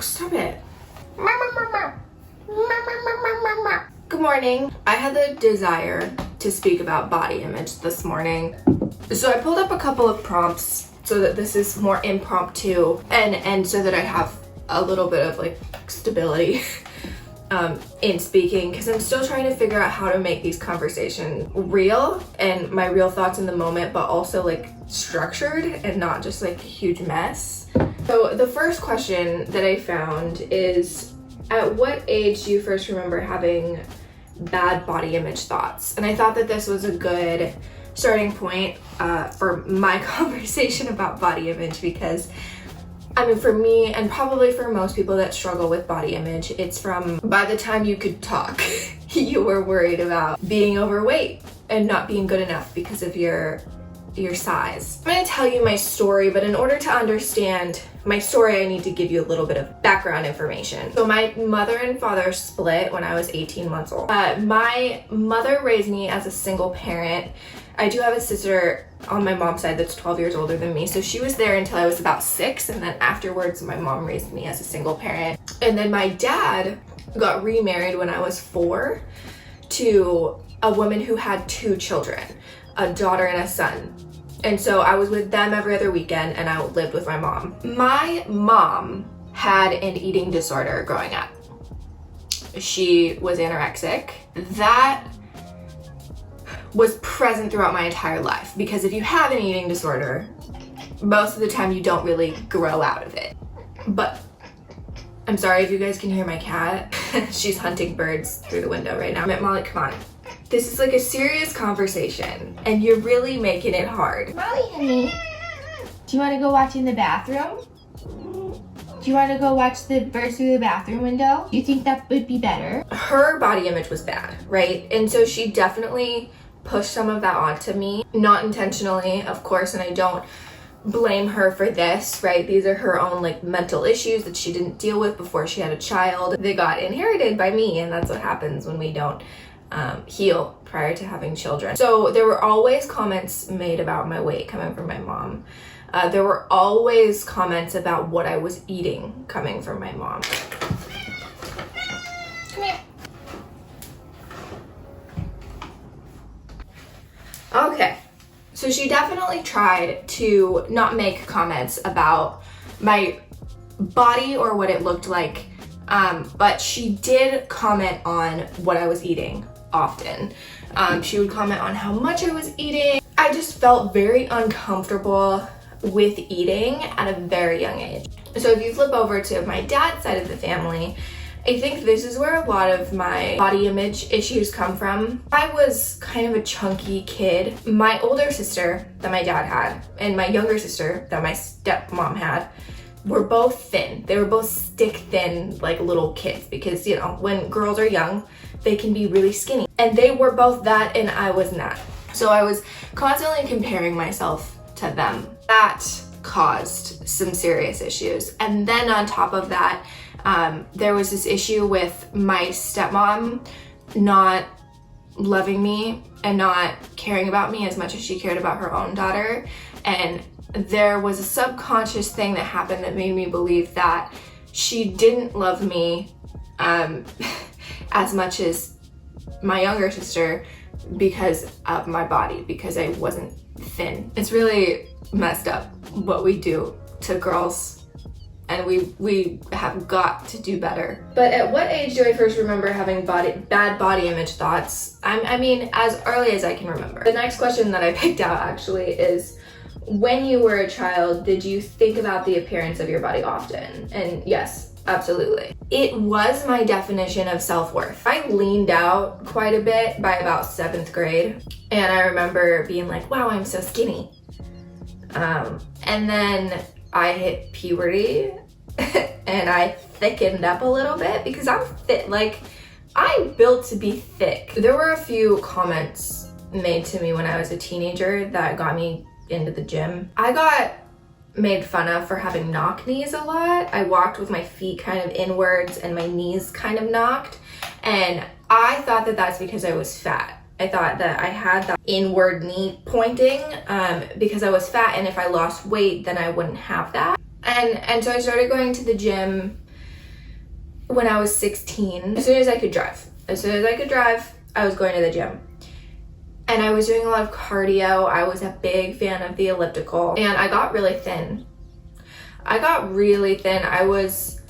stop it. Good morning. I had the desire to speak about body image this morning. So I pulled up a couple of prompts so that this is more impromptu and so that I have a little bit of like stability in speaking, because I'm still trying to figure out how to make these conversations real and my real thoughts in the moment, but also like structured and not just like a huge mess. So the first question that I found is, at what age do you first remember having bad body image thoughts? And I thought that this was a good starting point for my conversation about body image, because I mean, for me, and probably for most people that struggle with body image, it's from by the time you could talk, you were worried about being overweight and not being good enough because of your size. I'm gonna tell you my story, but in order to understand my story, I need to give you a little bit of background information. So my mother and father split when I was 18 months old. My mother raised me as a single parent. I do have a sister on my mom's side that's 12 years older than me, so she was there until I was about 6, and then afterwards my mom raised me as a single parent. And then my dad got remarried when I was 4 to a woman who had 2 children, a daughter and a son. And so I was with them every other weekend, and I lived with my mom. My mom had an eating disorder growing up. She was anorexic. That was present throughout my entire life, because if you have an eating disorder, most of the time you don't really grow out of it. But I'm sorry if you guys can hear my cat. She's hunting birds through the window right now. Molly, come on. This is like a serious conversation and you're really making it hard. Molly, honey, do you want to go watch in the bathroom? Do you want to go watch the birds through the bathroom window? Do you think that would be better? Her body image was bad, right? And so she definitely pushed some of that onto me, not intentionally, of course, and I don't blame her for this, right? These are her own like mental issues that she didn't deal with before she had a child. They got inherited by me, and that's what happens when we don't heal prior to having children. So there were always comments made about my weight coming from my mom. There were always comments about what I was eating coming from my mom. Come here. Okay, so she definitely tried to not make comments about my body or what it looked like, but she did comment on what I was eating often. She would comment on how much I was eating. I just felt very uncomfortable with eating at a very young age. So if you flip over to my dad's side of the family, I think this is where a lot of my body image issues come from. I was kind of a chunky kid. My older sister that my dad had and my younger sister that my stepmom had were both thin. They were both stick thin, like little kids, because you know, when girls are young, they can be really skinny. And they were both that and I was not. So I was constantly comparing myself to them. That caused some serious issues. And then on top of that, there was this issue with my stepmom not loving me and not caring about me as much as she cared about her own daughter. And there was a subconscious thing that happened that made me believe that she didn't love me as much as my younger sister because of my body, because I wasn't thin. It's really messed up what we do to girls, and we have got to do better. But at what age do I first remember having bad body image thoughts? I mean, as early as I can remember. The next question that I picked out actually is, when you were a child, did you think about the appearance of your body often? And yes, absolutely. It was my definition of self-worth. I leaned out quite a bit by about 7th grade, and I remember being like, wow, I'm so skinny. And then I hit puberty and I thickened up a little bit because I'm fit. Like, I'm built to be thick. There were a few comments made to me when I was a teenager that got me into the gym. I got made fun of for having knock knees a lot. I walked with my feet kind of inwards and my knees kind of knocked. And I thought that that's because I was fat. I thought that I had that inward knee pointing because I was fat, and if I lost weight, then I wouldn't have that. And so I started going to the gym when I was 16, as soon as I could drive, I was going to the gym. And I was doing a lot of cardio. I was a big fan of the elliptical, and I got really thin. I was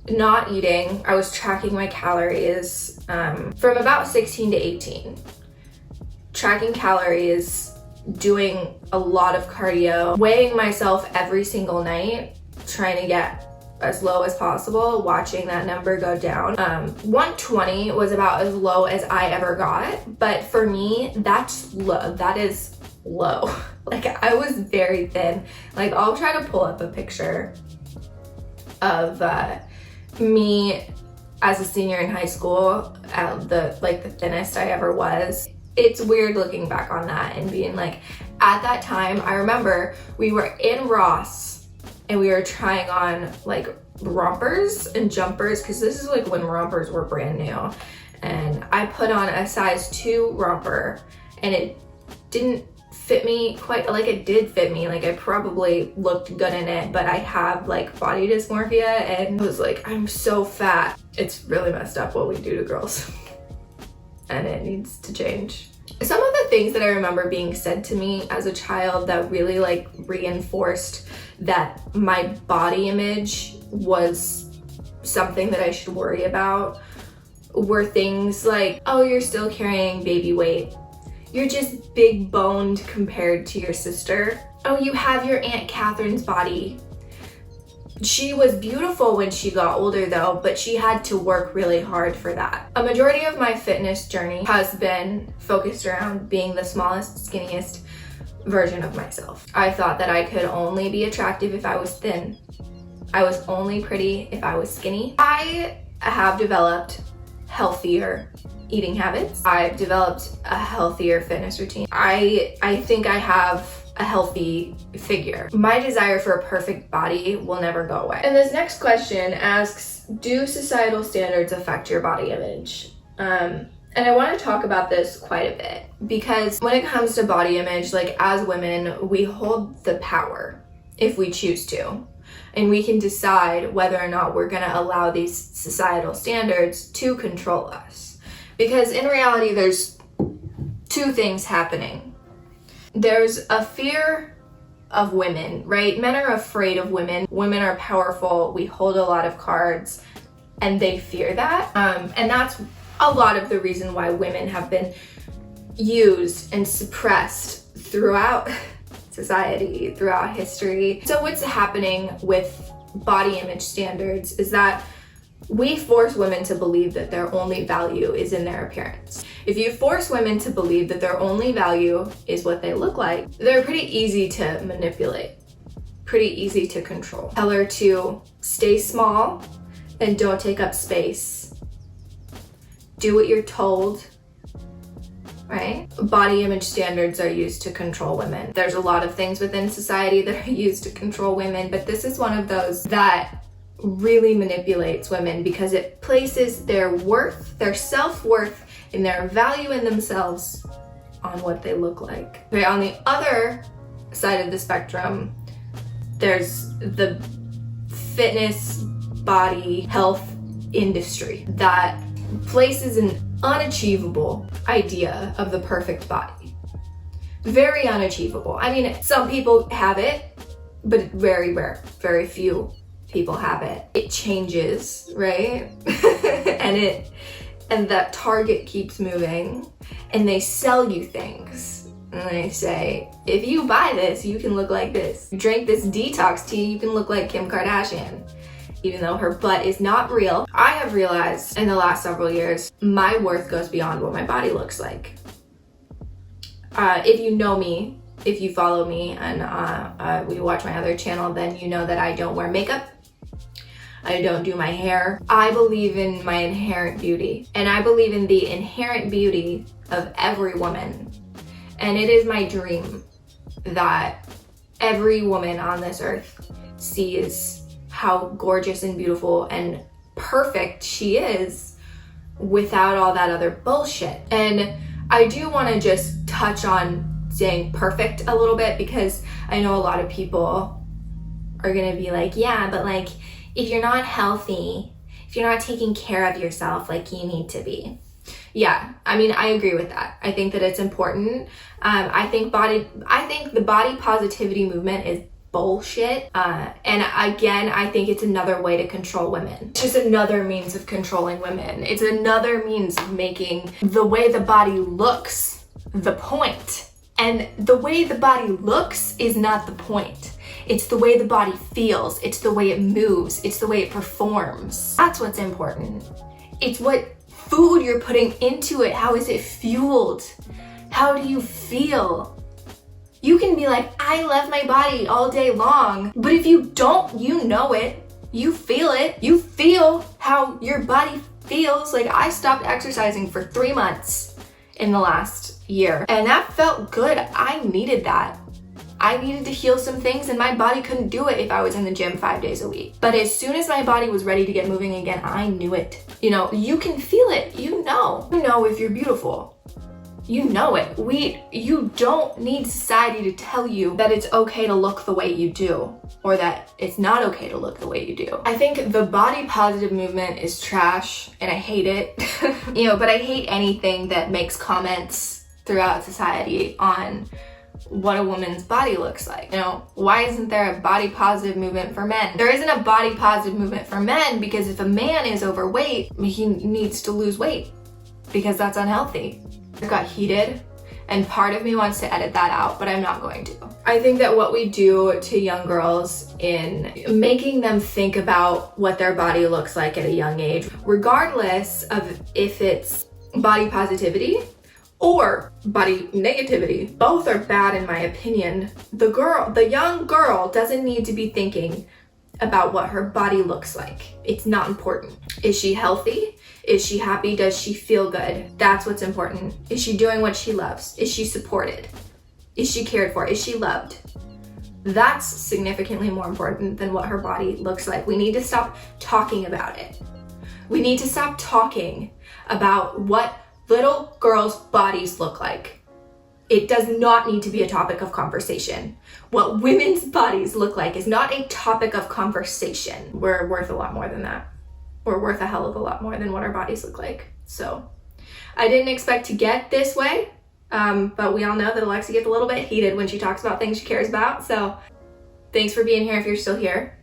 not eating. I was tracking my calories from about 16 to 18. Tracking calories, doing a lot of cardio, weighing myself every single night, trying to get as low as possible, watching that number go down. 120 was about as low as I ever got, but for me, that's low. That is low. Like, I was very thin. Like, I'll try to pull up a picture of me as a senior in high school, the thinnest I ever was. It's weird looking back on that and being like, at that time, I remember we were in Ross and we were trying on like rompers and jumpers, because this is like when rompers were brand new. And I put on a size 2 romper and it didn't fit me quite like it did fit me. Like, I probably looked good in it, but I have like body dysmorphia and I was like, I'm so fat. It's really messed up what we do to girls and it needs to change. Some of the things that I remember being said to me as a child that really like reinforced that my body image was something that I should worry about were things like, oh, you're still carrying baby weight. You're just big boned compared to your sister. Oh, you have your Aunt Catherine's body. She was beautiful when she got older though, but she had to work really hard for that. A majority of my fitness journey has been focused around being the smallest, skinniest version of myself. I thought that I could only be attractive if I was thin. I was only pretty if I was skinny. I have developed healthier eating habits. I've developed a healthier fitness routine. I think I have a healthy figure. My desire for a perfect body will never go away. And this next question asks, do societal standards affect your body image? And I want to talk about this quite a bit, because when it comes to body image, like, as women, we hold the power if we choose to. And we can decide whether or not we're going to allow these societal standards to control us. Because in reality, there's two things happening. There's a fear of women, right? Men are afraid of women. Women are powerful. We hold a lot of cards, and they fear that. And that's a lot of the reason why women have been used and suppressed throughout society, throughout history. So what's happening with body image standards is that we force women to believe that their only value is in their appearance. If you force women to believe that their only value is what they look like, they're pretty easy to manipulate, pretty easy to control. Tell her to stay small and don't take up space. Do what you're told, right? Body image standards are used to control women. There's a lot of things within society that are used to control women, but this is one of those that really manipulates women because it places their worth, their self-worth, and their value in themselves on what they look like. Okay, on the other side of the spectrum, there's the fitness, body, health industry that places an unachievable idea of the perfect body. Very unachievable. I mean, some people have it, but very rare. Very few people have it. It changes, right? and that target keeps moving, and they sell you things. And they say, if you buy this, you can look like this. You drink this detox tea, you can look like Kim Kardashian. Even though her butt is not real. I have realized in the last several years, my worth goes beyond what my body looks like. If you know me, if you follow me and we watch my other channel, then you know that I don't wear makeup. I don't do my hair. I believe in my inherent beauty, and I believe in the inherent beauty of every woman. And it is my dream that every woman on this earth sees how gorgeous and beautiful and perfect she is without all that other bullshit. And I do want to just touch on saying perfect a little bit, because I know a lot of people are gonna be like, yeah, but like, if you're not healthy, if if you're not taking care of yourself like you need to be. Yeah, I mean, I agree with that. I think that it's important. I think the body positivity movement is bullshit. And again, I think it's another way to control women. It's just another means of controlling women. It's another means of making the way the body looks the point. And the way the body looks is not the point. It's the way the body feels. It's the way it moves. It's the way it performs. That's what's important. It's what food you're putting into it. How is it fueled? How do you feel? You can be like, I love my body all day long, but if you don't, you know it. You feel it. You feel how your body feels. Like, I stopped exercising for 3 months in the last year, and that felt good. I needed that. I needed to heal some things, and my body couldn't do it if I was in the gym 5 days a week. But as soon as my body was ready to get moving again, I knew it. You know, you can feel it. You know if you're beautiful. You know it. You don't need society to tell you that it's okay to look the way you do, or that it's not okay to look the way you do. I think the body positive movement is trash, and I hate it. But I hate anything that makes comments throughout society on what a woman's body looks like. Why isn't there a body positive movement for men? There isn't a body positive movement for men because if a man is overweight, he needs to lose weight because that's unhealthy. I got heated, and part of me wants to edit that out, but I'm not going to. I think that what we do to young girls in making them think about what their body looks like at a young age, regardless of if it's body positivity or body negativity, both are bad in my opinion. The young girl doesn't need to be thinking about what her body looks like. It's not important. Is she healthy? Is she happy? Does she feel good? That's what's important. Is she doing what she loves? Is she supported? Is she cared for? Is she loved? That's significantly more important than what her body looks like. We need to stop talking about it. We need to stop talking about what little girls' bodies look like. It does not need to be a topic of conversation. What women's bodies look like is not a topic of conversation. We're worth a lot more than that. We're worth a hell of a lot more than what our bodies look like. So I didn't expect to get this way, but we all know that Alexa gets a little bit heated when she talks about things she cares about. So thanks for being here if you're still here.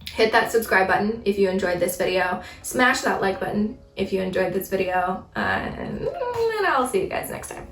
Hit that subscribe button if you enjoyed this video. Smash that like button if you enjoyed this video. And I'll see you guys next time.